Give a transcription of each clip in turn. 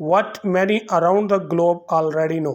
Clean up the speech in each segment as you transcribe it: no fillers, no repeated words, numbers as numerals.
What many around the globe already know,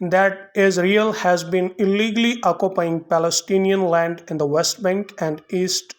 That Israel has been illegally occupying Palestinian land in the West Bank and East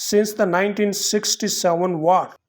Since the 1967 war,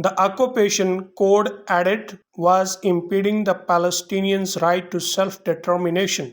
The occupation code added was impeding the Palestinians' right to self-determination.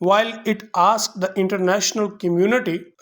While it asked the international community,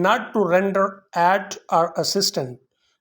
not to render aid or assistance,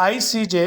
ICJ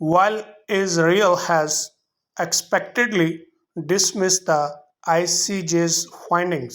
While Israel has expectedly dismissed the ICJ's findings,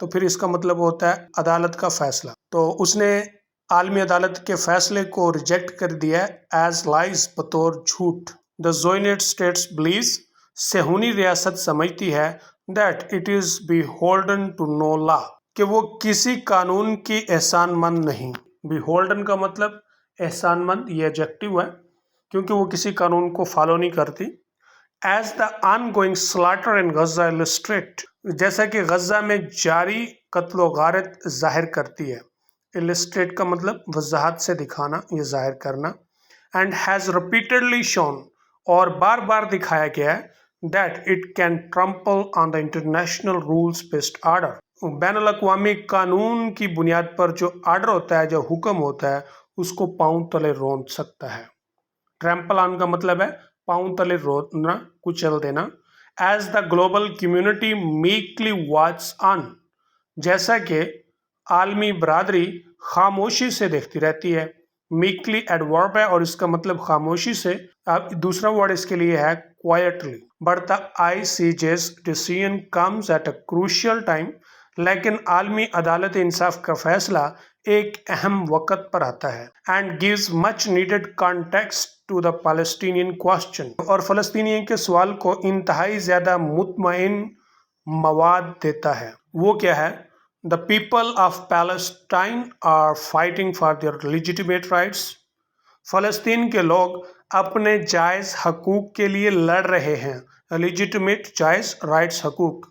تو پھر اس کا مطلب ہوتا ہے عدالت کا فیصلہ. تو اس نے عالمی عدالت کے فیصلے کو ریجیکٹ کر دیا ایز لائز، بطور جھوٹ. دا یونائٹڈ اسٹیٹس بلیوز، صہیونی ریاست سمجھتی ہے that it is be holden to no law, کہ وہ کسی قانون کی احسان مند نہیں. بی ہولڈن کا مطلب احسان مند، یہ ایڈجیکٹو ہے کیونکہ وہ کسی قانون کو فالو نہیں کرتی. As the on going slaughter in Gaza illustrate, جیسا کہ غزہ میں جاری قتل و غارت ظاہر کرتی ہے. السٹریٹ کا مطلب وضاحت سے دکھانا، یہ ظاہر کرنا. اینڈ ہیز ریپیٹڈلی شون، اور بار بار دکھایا گیا ہے that it can trample on the international rules based order, بین الاقوامی قانون کی بنیاد پر جو آرڈر ہوتا ہے، جو حکم ہوتا ہے، اس کو پاؤں تلے رونت سکتا ہے. ٹرمپل آن کا مطلب ہے پاؤں تلے روننا، کچل دینا. ایز دا گلوبل کمیونٹی میکلی واچس آن، جیسا کہ عالمی برادری خاموشی سے دیکھتی رہتی ہے. میکلی ایڈورب ہے اور اس کا مطلب خاموشی سے. دوسرا ورڈ اس کے لیے ہے quietly. But the ICJ's decision comes at a crucial time, لیکن عالمی عدالت انصاف کا فیصلہ ایک اہم وقت پر آتا ہے. And gives much needed context to the Palestinian question, اور فلسطینیوں کے سوال کو انتہائی زیادہ مطمئن مواد دیتا ہے. وہ کیا ہے؟ The people of Palestine are fighting for their legitimate rights. فلسطین کے لوگ اپنے جائز حقوق کے لیے لڑ رہے ہیں. legitimate جائز، rights حقوق.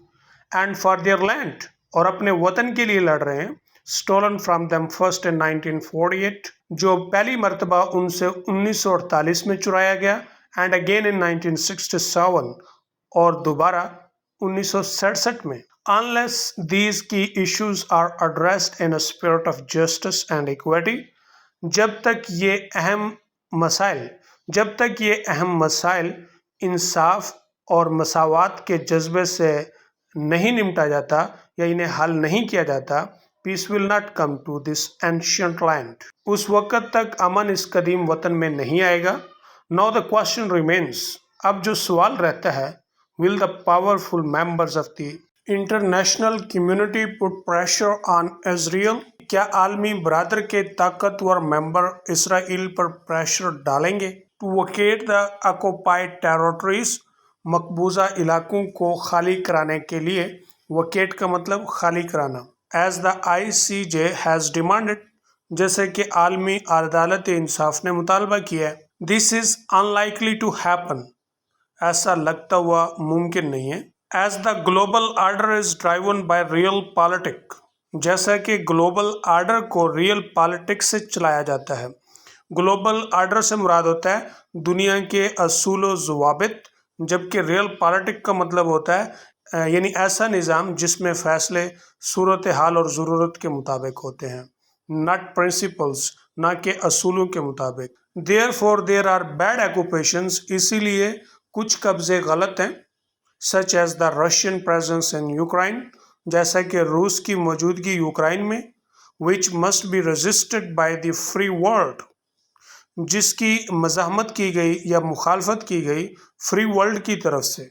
and for their land، اور اپنے وطن کے لیے لڑ رہے ہیں. stolen from them first in 1948، جو پہلی مرتبہ ان سے 1948 میں چرایا گیا. and again in 1967، اور دوبارہ 1967 میں. Unless these key issues are addressed in a spirit of justice and equity، جب تک یہ اہم مسائل انصاف اور مساوات کے جذبے سے نہیں نمٹا جاتا یا انہیں حل نہیں کیا جاتا، peace will not come to this ancient land، اس وقت تک امن اس قدیم وطن میں نہیں آئے گا. Now the question remains، اب جو سوال رہتا ہے، will the powerful members of the international community put pressure on Israel, کیا عالمی برادر کے طاقتور ممبر اسرائیل پر پریشر ڈالیں گے to vacate the occupied territories, مقبوضہ علاقوں کو خالی کرانے کے لیے. ویکیٹ کا مطلب خالی کرانا. ایز دا ICJ ہیز ڈیمانڈڈ، جیسے کہ عالمی عدالت انصاف نے مطالبہ کیا ہے. دس از unlikely to happen، ایسا لگتا ہوا ممکن نہیں ہے. As the global order is driven by real politics، جیسا کہ گلوبل آرڈر کو ریئل پالیٹکس سے چلایا جاتا ہے. گلوبل آرڈر سے مراد ہوتا ہے دنیا کے اصول و ضوابط، جبکہ ریئل پالیٹک کا مطلب ہوتا ہے یعنی ایسا نظام جس میں فیصلے صورتحال اور ضرورت کے مطابق ہوتے ہیں، not principles، نہ کہ اصولوں کے مطابق. Therefore there are bad occupations، اسی لیے کچھ قبضے غلط ہیں. such as the Russian presence in Ukraine، جیسا کہ روس کی موجودگی یوکرائن میں. which must be resisted by the free world، جس کی مزاحمت کی گئی یا مخالفت کی گئی فری ورلڈ کی طرف سے.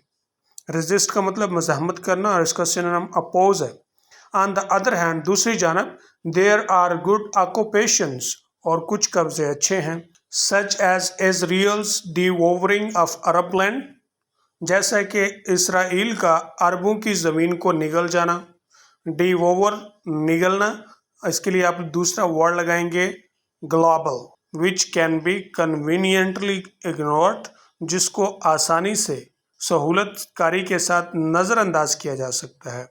resist کا مطلب مزاحمت کرنا اور اس کا سینونیم oppose ہے. on the other hand، دوسری جانب there are good occupations، اور کچھ قبضے اچھے ہیں. such as Israel's devouring of Arab land، جیسا کہ اسرائیل کا عربوں کی زمین کو نگل جانا. ڈیوور، نگلنا، اس کے لیے آپ دوسرا ورڈ لگائیں گے global, which can be conveniently ignored، جس کو آسانی سے سہولت کاری کے ساتھ نظر انداز کیا جا سکتا ہے.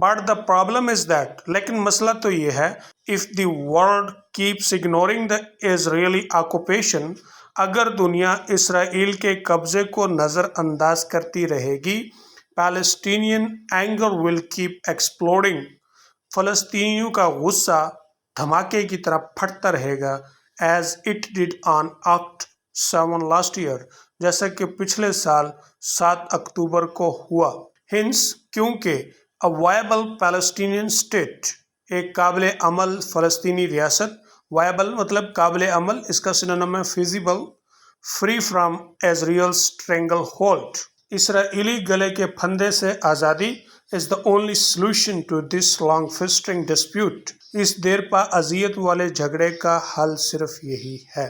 but the problem is that، لیکن مسئلہ تو یہ ہے if the world keeps ignoring the Israeli occupation، اگر دنیا اسرائیل کے قبضے کو نظر انداز کرتی رہے گی، Palestinian anger will keep exploding، فلسطینیوں کا غصہ دھماکے کی طرح پھٹتا رہے گا. as it did on Act 7 last year، جیسا کہ پچھلے سال 7 اکتوبر کو ہوا. hence، کیونکہ a viable Palestinian state، ایک قابل عمل فلسطینی ریاست. وائبل مطلب قابل عمل، اس کا سینونیم ہے feasible. Free from Israel's strangle hold، اسرائیلی گلے کے پھندے سے آزادی. is the only solution to this long festering dispute. اس دیر پا اذیت والے جھگڑے کا حل صرف یہی ہے۔